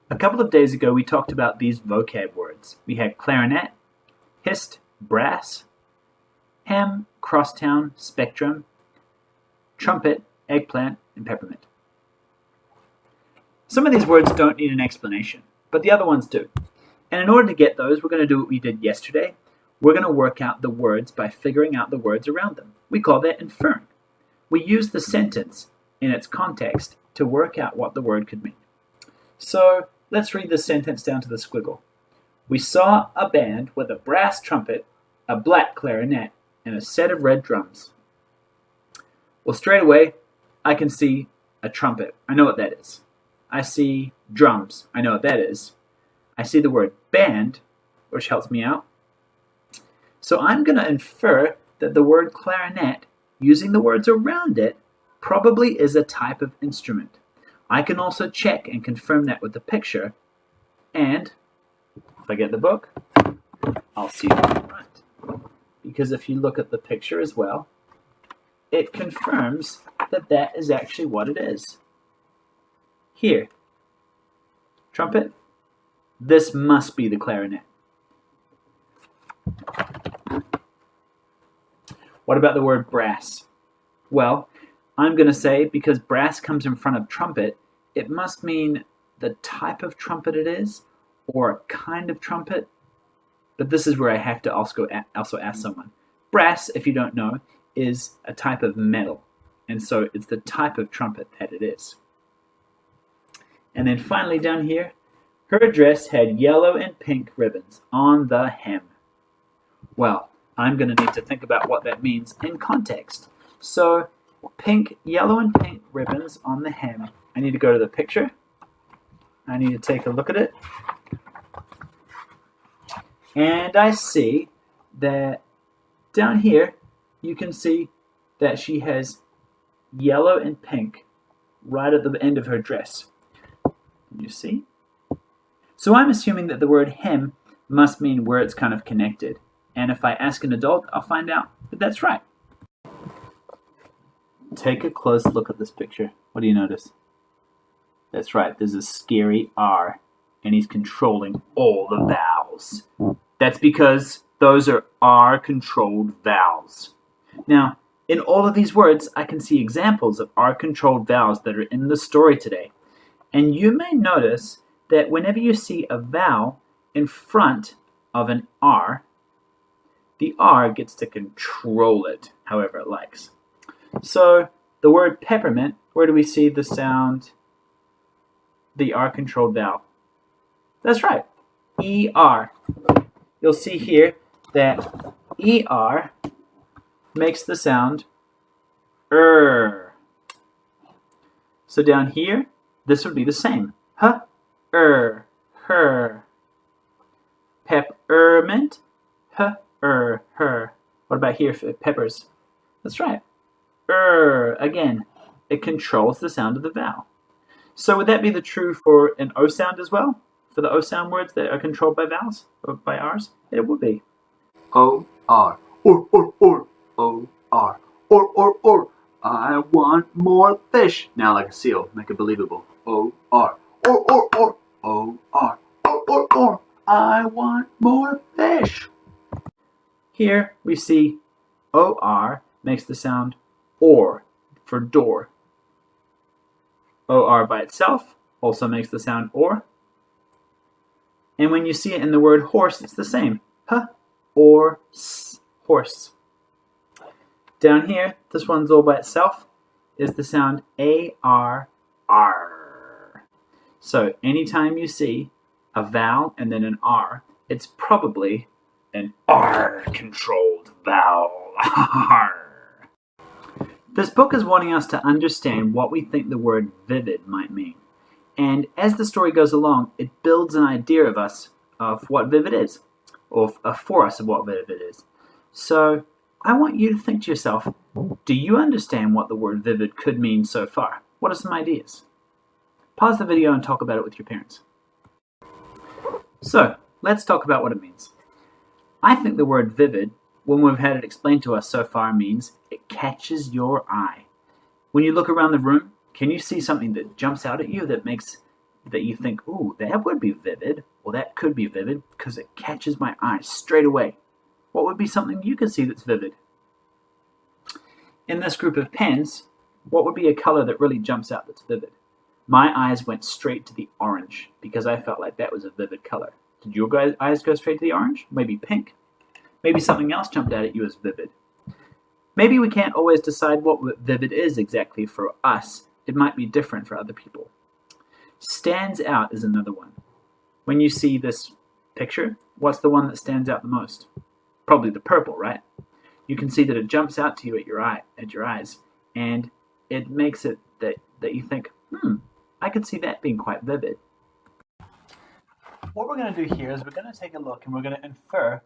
A couple of days ago, we talked about these vocab words. We had clarinet, hist, brass, hem, crosstown, spectrum, trumpet, eggplant, and peppermint. Some of these words don't need an explanation, but the other ones do. And in order to get those, we're going to do what we did yesterday. We're going to work out the words by figuring out the words around them. We call that inferring. We use the sentence in its context to work out what the word could mean. So let's read the sentence down to the squiggle. We saw a band with a brass trumpet, a black clarinet, and a set of red drums. Well, straight away, I can see a trumpet. I know what that is. I see drums. I know what that is. I see the word band, which helps me out. So I'm going to infer that the word clarinet, using the words around it, probably is a type of instrument. I can also check and confirm that with the picture. And if I get the book, I'll see that I'm right. Because if you look at the picture as well, it confirms that that is actually what it is. Here, trumpet, this must be the clarinet. What about the word brass? Well, I'm going to say because brass comes in front of trumpet, it must mean the type of trumpet it is or a kind of trumpet. But this is where I have to also ask someone. Brass, if you don't know, is a type of metal. And so it's the type of trumpet that it is. And then finally down here, her dress had yellow and pink ribbons on the hem. Well, I'm going to need to think about what that means in context. So, yellow and pink ribbons on the hem. I need to go to the picture. I need to take a look at it. And I see that down here, you can see that she has yellow and pink right at the end of her dress. You see? So I'm assuming that the word hem must mean where it's kind of connected. And if I ask an adult, I'll find out that that's right. Take a close look at this picture. What do you notice? That's right, there's a scary R, and he's controlling all the vowels. That's because those are R-controlled vowels. Now, in all of these words, I can see examples of R-controlled vowels that are in the story today. And you may notice that whenever you see a vowel in front of an R, the R gets to control it however it likes. So the word peppermint, where do we see the sound, the R-controlled vowel? That's right, ER. You'll see here that ER makes the sound So down here, this would be the same. Her. Peppermint, her. What about here for peppers? That's right. Again, it controls the sound of the vowel. So would that be the true for an O sound as well? For the O sound words that are controlled by vowels or by R's? It would be. O-R. Or. O-R. Or. I want more fish. Now like a seal. Make it believable. O-R. Or. O-R. Or. I want more fish. Here we see O-R makes the sound or for door. O-R by itself also makes the sound or. And when you see it in the word horse, it's the same. Or horse. Down here, this one's all by itself, is the sound A-R-R. So anytime you see a vowel and then an R, it's probably an R-controlled vowel. This book is wanting us to understand what we think the word vivid might mean. And as the story goes along, it builds an idea of us of what vivid is, or for us of what vivid is. So I want you to think to yourself, do you understand what the word vivid could mean so far? What are some ideas? Pause the video and talk about it with your parents. So let's talk about what it means. I think the word vivid, when we've had it explained to us so far, means it catches your eye. When you look around the room, can you see something that jumps out at you that makes that you think, ooh, that would be vivid, or that could be vivid because it catches my eye straight away? What would be something you could see that's vivid? In this group of pens, what would be a color that really jumps out that's vivid? My eyes went straight to the orange because I felt like that was a vivid color. Did your guys' eyes go straight to the orange? Maybe pink? Maybe something else jumped out at you as vivid. Maybe we can't always decide what vivid is exactly for us. It might be different for other people. Stands out is another one. When you see this picture, what's the one that stands out the most? Probably the purple, right? You can see that it jumps out to you at your eyes, and it makes it that you think, I could see that being quite vivid. What we're going to do here is we're going to take a look and we're going to infer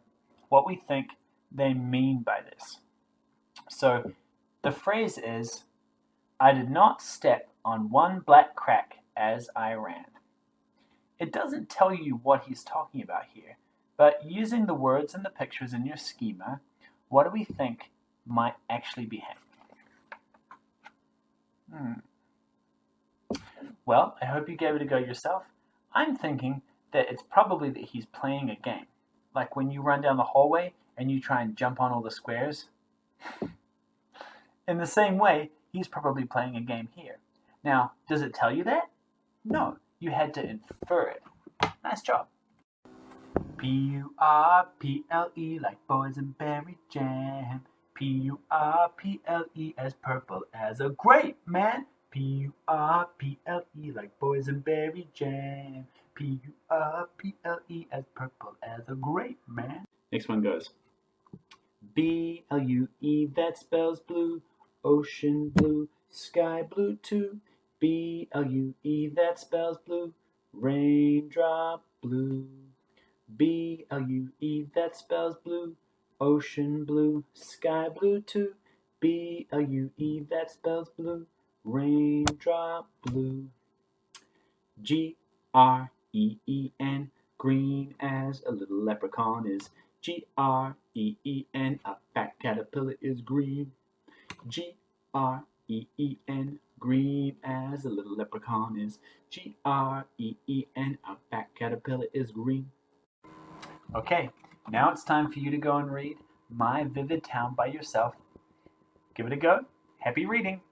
what we think they mean by this. So the phrase is, I did not step on one black crack as I ran. It doesn't tell you what he's talking about here, but using the words and the pictures in your schema, what do we think might actually be happening? Well, I hope you gave it a go yourself. I'm thinking that it's probably that he's playing a game. Like when you run down the hallway and you try and jump on all the squares. In the same way, he's probably playing a game here. Now, does it tell you that? No, you had to infer it. Nice job. P-U-R-P-L-E like boysenberry jam. P-U-R-P-L-E as purple as a grape, man. P-U-R-P-L-E like boysenberry jam. P-U-R-P-L-E as purple as a grape, man. Next one goes. B-L-U-E, that spells blue. Ocean blue, sky blue too. B-L-U-E, that spells blue. Raindrop blue. B-L-U-E, that spells blue. Ocean blue, sky blue too. B-L-U-E, that spells blue. Raindrop blue. G-R-E-E-N, green as a little leprechaun is. G-R-E-E-N, a fat caterpillar is green. G-R-E-E-N, green as a little leprechaun is. G-R-E-E-N, a fat caterpillar is green. Okay, now it's time for you to go and read My Vivid Town by yourself. Give it a go. Happy reading.